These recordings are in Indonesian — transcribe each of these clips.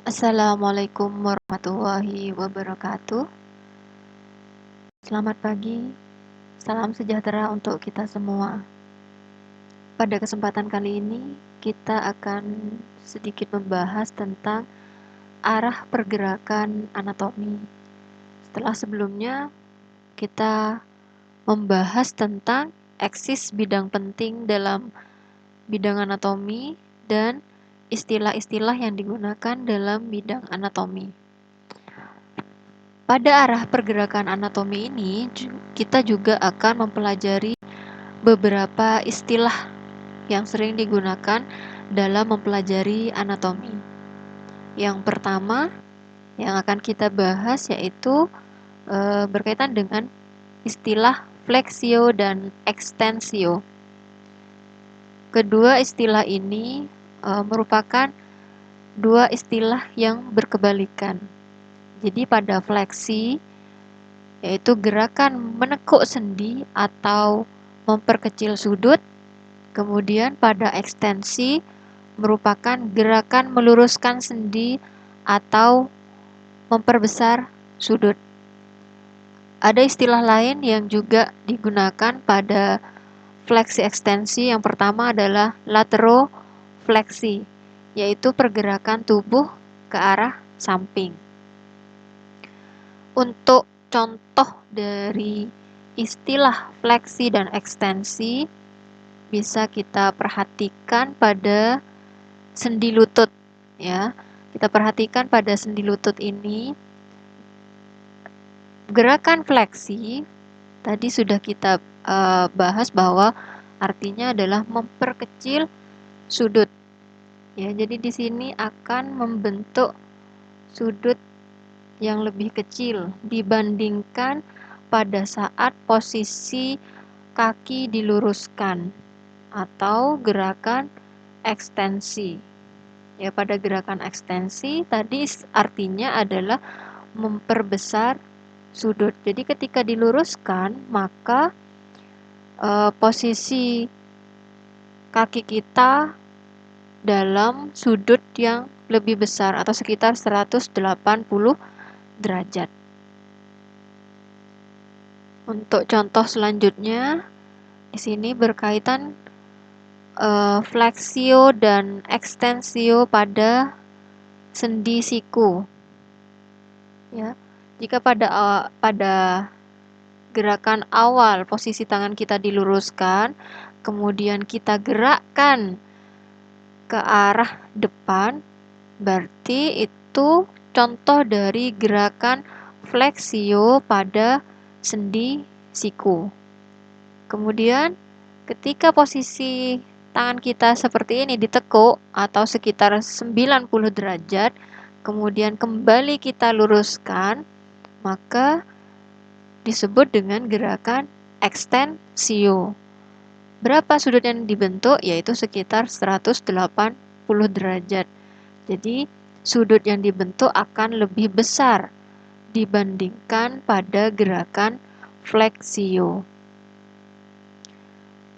Assalamualaikum warahmatullahi wabarakatuh. Selamat pagi, salam sejahtera untuk kita semua. Pada kesempatan kali ini, kita akan sedikit membahas tentang arah pergerakan anatomi. Setelah sebelumnya, kita membahas tentang eksis bidang penting dalam bidang anatomi dan istilah-istilah yang digunakan dalam bidang anatomi. Pada arah pergerakan anatomi ini, kita juga akan mempelajari beberapa istilah yang sering digunakan dalam mempelajari anatomi. Yang pertama yang akan kita bahas yaitu berkaitan dengan istilah flexio dan extensio. Kedua istilah ini merupakan dua istilah yang berkebalikan. Jadi pada fleksi, yaitu gerakan menekuk sendi atau memperkecil sudut. Kemudian pada ekstensi merupakan gerakan meluruskan sendi atau memperbesar sudut. Ada istilah lain yang juga digunakan pada fleksi ekstensi. Yang pertama adalah laterofleksi, yaitu pergerakan tubuh ke arah samping. Untuk contoh dari istilah fleksi dan ekstensi bisa kita perhatikan pada sendi lutut, ya. Kita perhatikan pada sendi lutut ini, gerakan fleksi tadi sudah kita bahas bahwa artinya adalah memperkecil sudut. Ya, jadi di sini akan membentuk sudut yang lebih kecil dibandingkan pada saat posisi kaki diluruskan atau gerakan ekstensi. Ya, pada gerakan ekstensi tadi artinya adalah memperbesar sudut. Jadi ketika diluruskan, maka posisi kaki kita dalam sudut yang lebih besar atau sekitar 180 derajat. Untuk contoh selanjutnya, di sini berkaitan fleksio dan ekstensio pada sendi siku. Ya, jika pada gerakan awal posisi tangan kita diluruskan, kemudian kita gerakkan ke arah depan, berarti itu contoh dari gerakan fleksio pada sendi siku. Kemudian ketika posisi tangan kita seperti ini ditekuk atau sekitar 90 derajat, kemudian kembali kita luruskan, maka disebut dengan gerakan ekstensio. Berapa sudut yang dibentuk? Yaitu sekitar 180 derajat. Jadi sudut yang dibentuk akan lebih besar dibandingkan pada gerakan fleksio.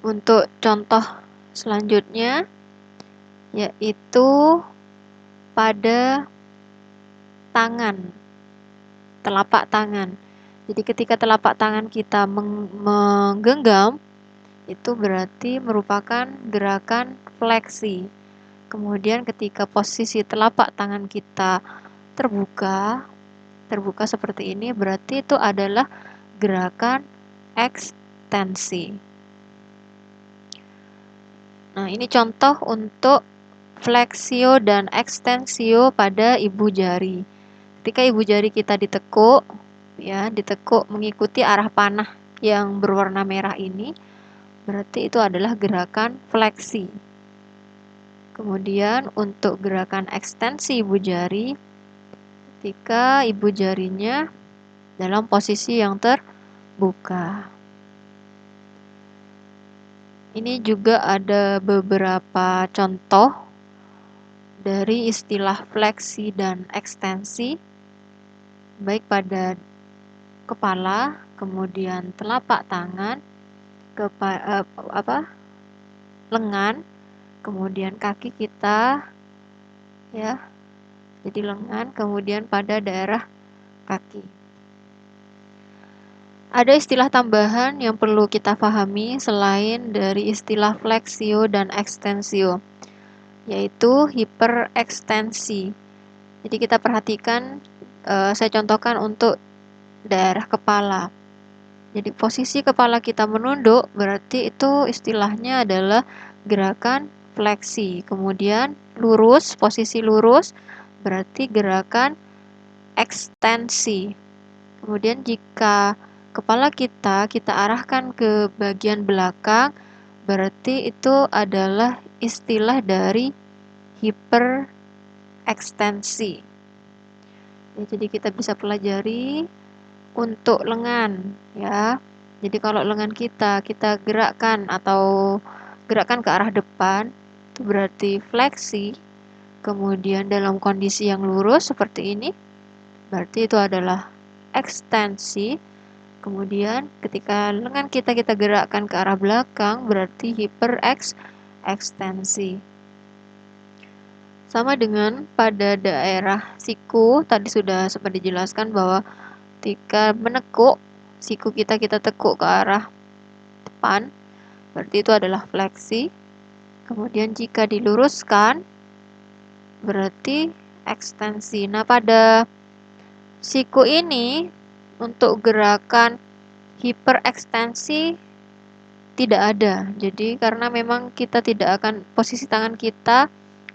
Untuk contoh selanjutnya yaitu pada tangan, telapak tangan. Jadi ketika telapak tangan kita menggenggam, itu berarti merupakan gerakan fleksi. Kemudian ketika posisi telapak tangan kita terbuka seperti ini, berarti itu adalah gerakan ekstensi. Nah, ini contoh untuk fleksio dan ekstensio pada ibu jari. Ketika ibu jari kita ditekuk, ya, ditekuk mengikuti arah panah yang berwarna merah ini, berarti itu adalah gerakan fleksi. Kemudian untuk gerakan ekstensi ibu jari, ketika ibu jarinya dalam posisi yang terbuka. Ini juga ada beberapa contoh dari istilah fleksi dan ekstensi, baik pada kepala, kemudian telapak tangan, lengan, kemudian kaki kita, ya, Jadi lengan, kemudian pada daerah kaki. Ada istilah tambahan yang perlu kita pahami selain dari istilah fleksio dan ekstensio, yaitu hiperekstensi. Jadi kita perhatikan, saya contohkan untuk daerah kepala. Jadi posisi kepala kita menunduk, berarti itu istilahnya adalah gerakan fleksi. Kemudian lurus, posisi lurus, berarti gerakan ekstensi. Kemudian jika kepala kita arahkan ke bagian belakang, berarti itu adalah istilah dari hiperekstensi. Ya, jadi kita bisa pelajari untuk lengan ya. Jadi kalau lengan kita gerakkan atau gerakkan ke arah depan, itu berarti fleksi. Kemudian dalam kondisi yang lurus seperti ini, berarti itu adalah ekstensi. Kemudian ketika lengan kita gerakkan ke arah belakang, berarti hiperekstensi. Sama dengan pada daerah siku, tadi sudah sempat dijelaskan bahwa ketika menekuk, siku kita tekuk ke arah depan, berarti itu adalah fleksi. Kemudian jika diluruskan, berarti ekstensi. Nah, pada siku ini, untuk gerakan hiperekstensi tidak ada. Jadi karena memang kita tidak akan, posisi tangan kita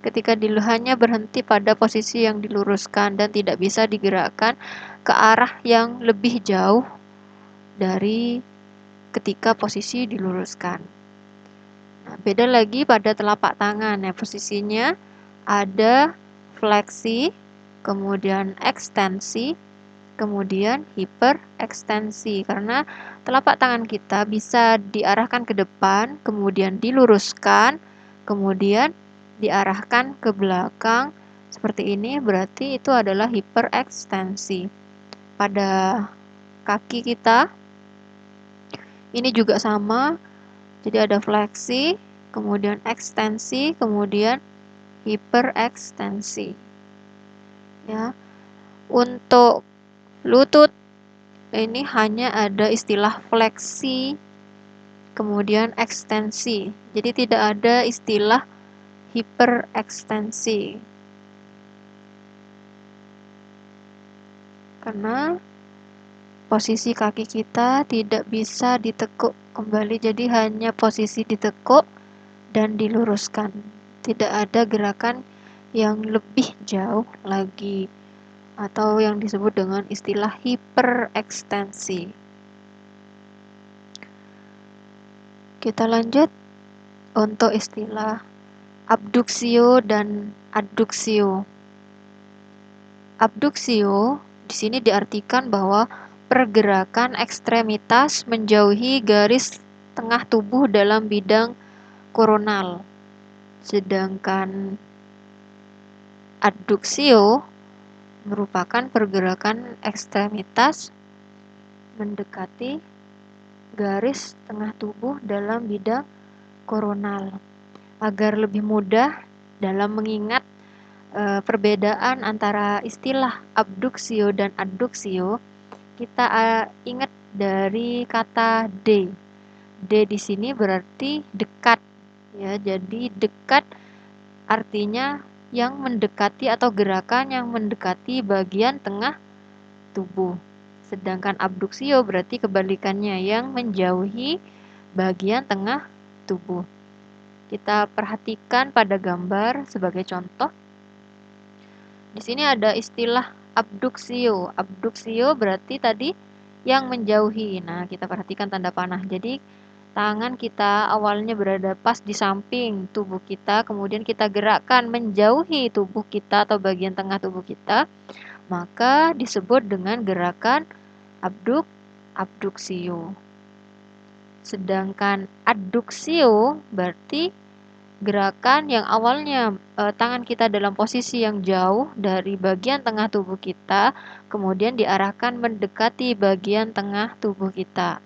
ketika hanya berhenti pada posisi yang diluruskan dan tidak bisa digerakkan ke arah yang lebih jauh dari ketika posisi diluruskan. Nah, beda lagi pada telapak tangan ya, posisinya ada fleksi, kemudian ekstensi, kemudian hiperekstensi. Karena telapak tangan kita bisa diarahkan ke depan, kemudian diluruskan, kemudian diarahkan ke belakang seperti ini, berarti itu adalah hiperekstensi. Pada kaki kita ini juga sama. Jadi ada fleksi, kemudian ekstensi, kemudian hiperekstensi. Ya. Untuk lutut ini hanya ada istilah fleksi, kemudian ekstensi. Jadi tidak ada istilah hiperekstensi. Karena posisi kaki kita tidak bisa ditekuk kembali, jadi hanya posisi ditekuk dan diluruskan. Tidak ada gerakan yang lebih jauh lagi atau yang disebut dengan istilah hiperekstensi. Kita lanjut untuk istilah abduksio dan adduksio. Abduksio di sini diartikan bahwa pergerakan ekstremitas menjauhi garis tengah tubuh dalam bidang koronal. Sedangkan adduksio merupakan pergerakan ekstremitas mendekati garis tengah tubuh dalam bidang koronal. Agar lebih mudah dalam mengingat perbedaan antara istilah abduksio dan adduksio, kita ingat dari kata D. D di sini berarti dekat ya. Jadi dekat artinya yang mendekati atau gerakan yang mendekati bagian tengah tubuh. Sedangkan abduksio berarti kebalikannya, yang menjauhi bagian tengah tubuh. Kita perhatikan pada gambar sebagai contoh. Di sini ada istilah abduksio. Abduksio berarti tadi yang menjauhi. Nah, kita perhatikan tanda panah. Jadi, tangan kita awalnya berada pas di samping tubuh kita, kemudian kita gerakkan menjauhi tubuh kita atau bagian tengah tubuh kita, maka disebut dengan gerakan abduksio. Sedangkan adduksio berarti gerakan yang awalnya tangan kita dalam posisi yang jauh dari bagian tengah tubuh kita, kemudian diarahkan mendekati bagian tengah tubuh kita.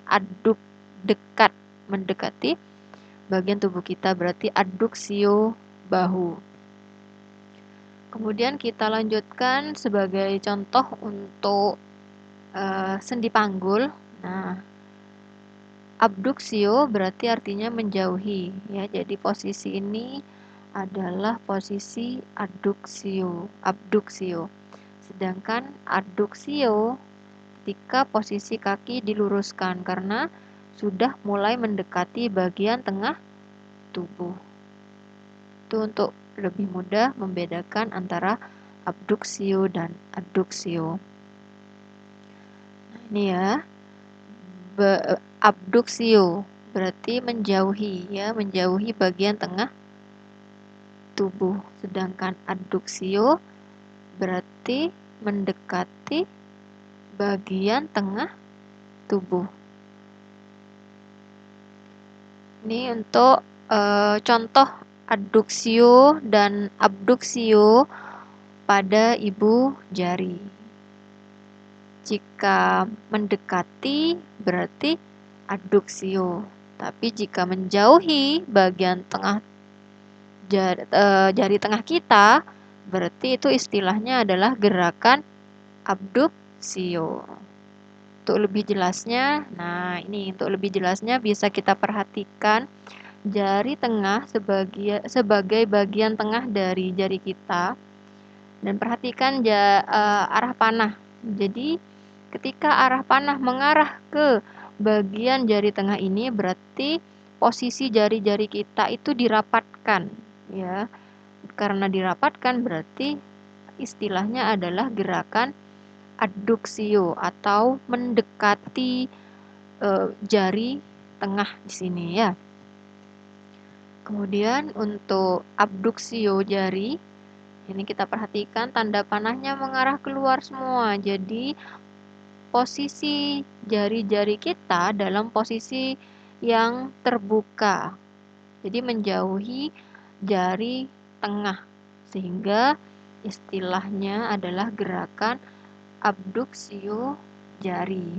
Dekat, mendekati bagian tubuh kita, berarti adduksio bahu. Kemudian kita lanjutkan sebagai contoh untuk sendi panggul. Nah, abduksio berarti artinya menjauhi ya. Jadi posisi ini adalah posisi abduksio. Sedangkan adduksio ketika posisi kaki diluruskan karena sudah mulai mendekati bagian tengah tubuh. Itu untuk lebih mudah membedakan antara abduksio dan adduksio. Nah, ini ya. Abduksio berarti menjauhi ya, menjauhi bagian tengah tubuh. Sedangkan adduksio berarti mendekati bagian tengah tubuh. Ini untuk contoh adduksio dan abduksio pada ibu jari. Jika mendekati berarti adduksio, tapi jika menjauhi bagian tengah jari tengah kita, berarti itu istilahnya adalah gerakan abduksio. Untuk lebih jelasnya, nah ini untuk lebih jelasnya bisa kita perhatikan jari tengah sebagai bagian tengah dari jari kita, dan perhatikan arah panah. Jadi ketika arah panah mengarah ke bagian jari tengah ini, berarti posisi jari-jari kita itu dirapatkan ya. Karena dirapatkan berarti istilahnya adalah gerakan adduksio atau mendekati jari tengah di sini ya. Kemudian untuk abduksio jari, ini kita perhatikan tanda panahnya mengarah keluar semua. Jadi posisi jari-jari kita dalam posisi yang terbuka. Jadi menjauhi jari tengah, sehingga istilahnya adalah gerakan abduksio jari.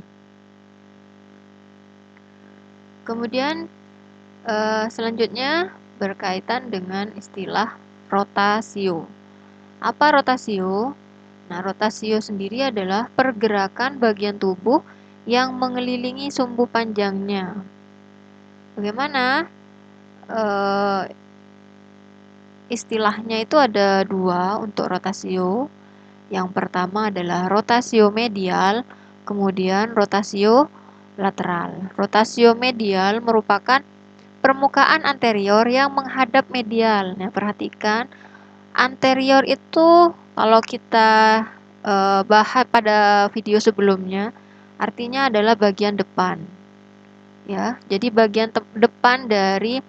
Kemudian selanjutnya berkaitan dengan istilah rotasio. Apa rotasio? Nah, rotasio sendiri adalah pergerakan bagian tubuh yang mengelilingi sumbu panjangnya. Bagaimana? Istilahnya itu ada dua untuk rotasio. Yang pertama adalah rotasio medial, kemudian rotasio lateral. Rotasio medial merupakan permukaan anterior yang menghadap medial. Nah, perhatikan, anterior itu kalau kita bahas pada video sebelumnya, artinya adalah bagian depan. Ya, jadi bagian depan dari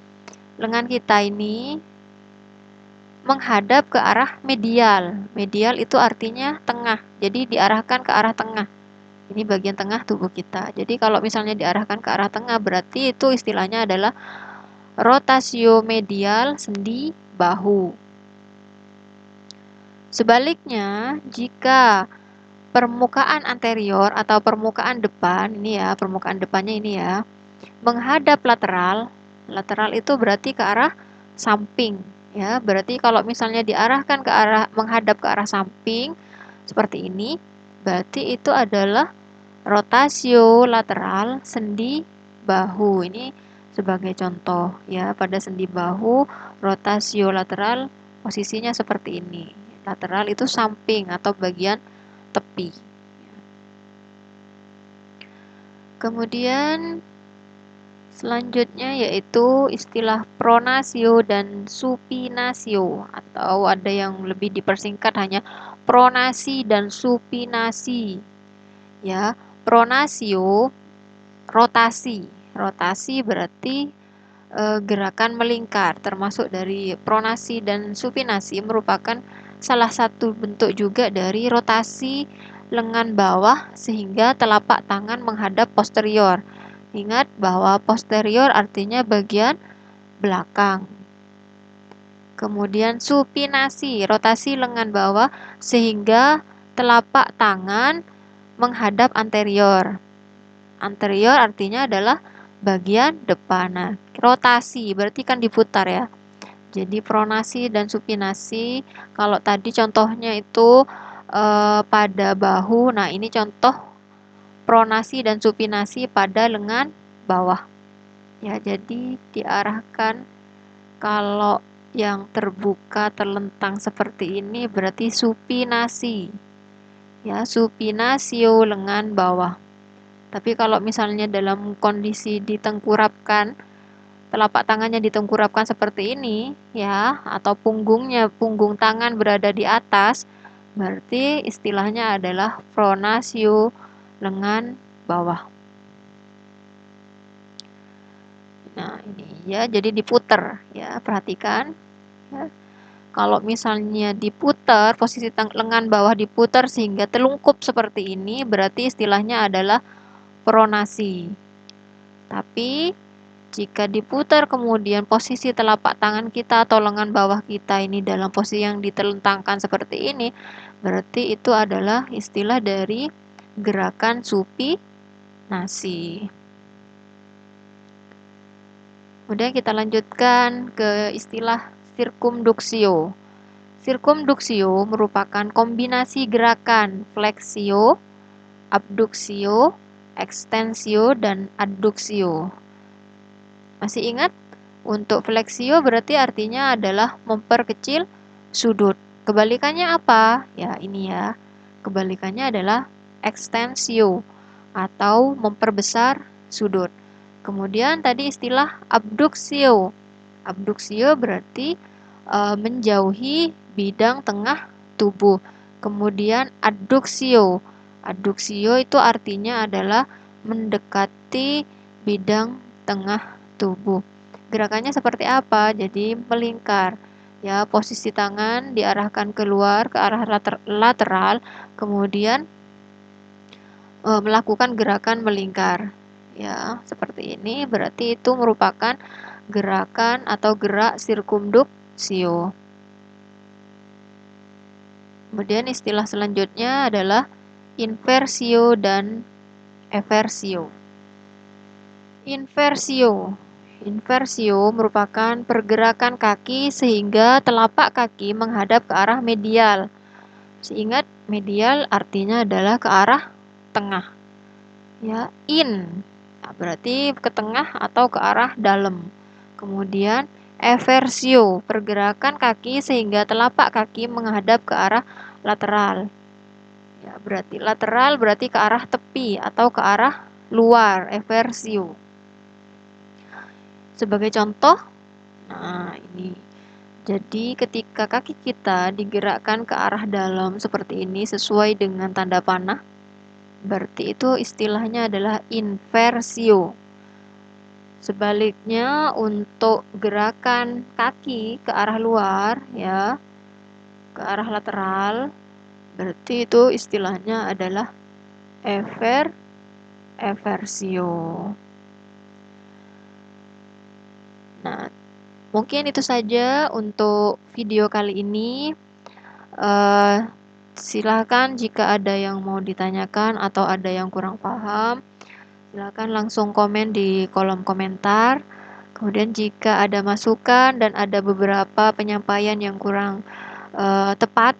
lengan kita ini menghadap ke arah medial. Medial itu artinya tengah. Jadi diarahkan ke arah tengah. Ini bagian tengah tubuh kita. Jadi kalau misalnya diarahkan ke arah tengah, berarti itu istilahnya adalah rotasio medial sendi bahu. Sebaliknya, jika permukaan anterior atau permukaan depan, ini ya, permukaan depannya ini ya, menghadap lateral, lateral itu berarti ke arah samping. Ya, berarti kalau misalnya diarahkan ke arah menghadap ke arah samping seperti ini, berarti itu adalah rotasio lateral sendi bahu. Ini sebagai contoh ya, pada sendi bahu rotasio lateral posisinya seperti ini. Lateral itu samping atau bagian tepi. Kemudian selanjutnya yaitu istilah pronasio dan supinasio, atau ada yang lebih dipersingkat hanya pronasi dan supinasi. Ya, pronasio rotasi. Rotasi berarti gerakan melingkar, termasuk dari pronasi dan supinasi merupakan salah satu bentuk juga dari rotasi lengan bawah sehingga telapak tangan menghadap posterior. Ingat bahwa posterior artinya bagian belakang. Kemudian supinasi, rotasi lengan bawah sehingga telapak tangan menghadap anterior. Anterior artinya adalah bagian depan. Nah, rotasi berarti kan diputar ya. Jadi pronasi dan supinasi, kalau tadi contohnya itu pada bahu, nah ini contoh pronasi dan supinasi pada lengan bawah. Ya, jadi diarahkan kalau yang terbuka terlentang seperti ini berarti supinasi. Ya, supinasio lengan bawah. Tapi kalau misalnya dalam kondisi ditengkurapkan, telapak tangannya ditengkurapkan seperti ini, ya, atau punggung tangan berada di atas, berarti istilahnya adalah pronasio lengan bawah. Nah, ini ya, jadi diputer, ya, perhatikan. Ya. Kalau misalnya diputar, posisi lengan bawah diputar sehingga telungkup seperti ini, berarti istilahnya adalah pronasi. Tapi jika diputar kemudian posisi telapak tangan kita atau lengan bawah kita ini dalam posisi yang ditelentangkan seperti ini, berarti itu adalah istilah dari gerakan supinasi. Kemudian kita lanjutkan ke istilah sirkumduksio. Sirkumduksio merupakan kombinasi gerakan fleksio, abduksio, ekstensio, dan adduksio. Masih ingat? Untuk fleksio berarti artinya adalah memperkecil sudut. Kebalikannya apa? Ya, ini ya. Kebalikannya adalah ekstensio atau memperbesar sudut. Kemudian tadi istilah abduksio. Abduksio berarti menjauhi bidang tengah tubuh. Kemudian adduksio. Adduksio itu artinya adalah mendekati bidang tengah tubuh. Gerakannya seperti apa? Jadi melingkar. Ya, posisi tangan diarahkan keluar ke arah lateral, kemudian melakukan gerakan melingkar. Ya, seperti ini berarti itu merupakan gerakan atau gerak sirkumduksio. Kemudian istilah selanjutnya adalah inversio dan eversio. Inversio merupakan pergerakan kaki sehingga telapak kaki menghadap ke arah medial. Ingat, medial artinya adalah ke arah tengah. Ya, nah, berarti ke tengah atau ke arah dalam. Kemudian eversio, pergerakan kaki sehingga telapak kaki menghadap ke arah lateral. Ya, berarti lateral berarti ke arah tepi atau ke arah luar, eversio. Sebagai contoh, nah ini. Jadi ketika kaki kita digerakkan ke arah dalam seperti ini sesuai dengan tanda panah, berarti itu istilahnya adalah inversio. Sebaliknya untuk gerakan kaki ke arah luar, ya, ke arah lateral, berarti itu istilahnya adalah eversio. Nah, mungkin itu saja untuk video kali ini. Silakan jika ada yang mau ditanyakan atau ada yang kurang paham, silakan langsung komen di kolom komentar. Kemudian jika ada masukan dan ada beberapa penyampaian yang kurang tepat,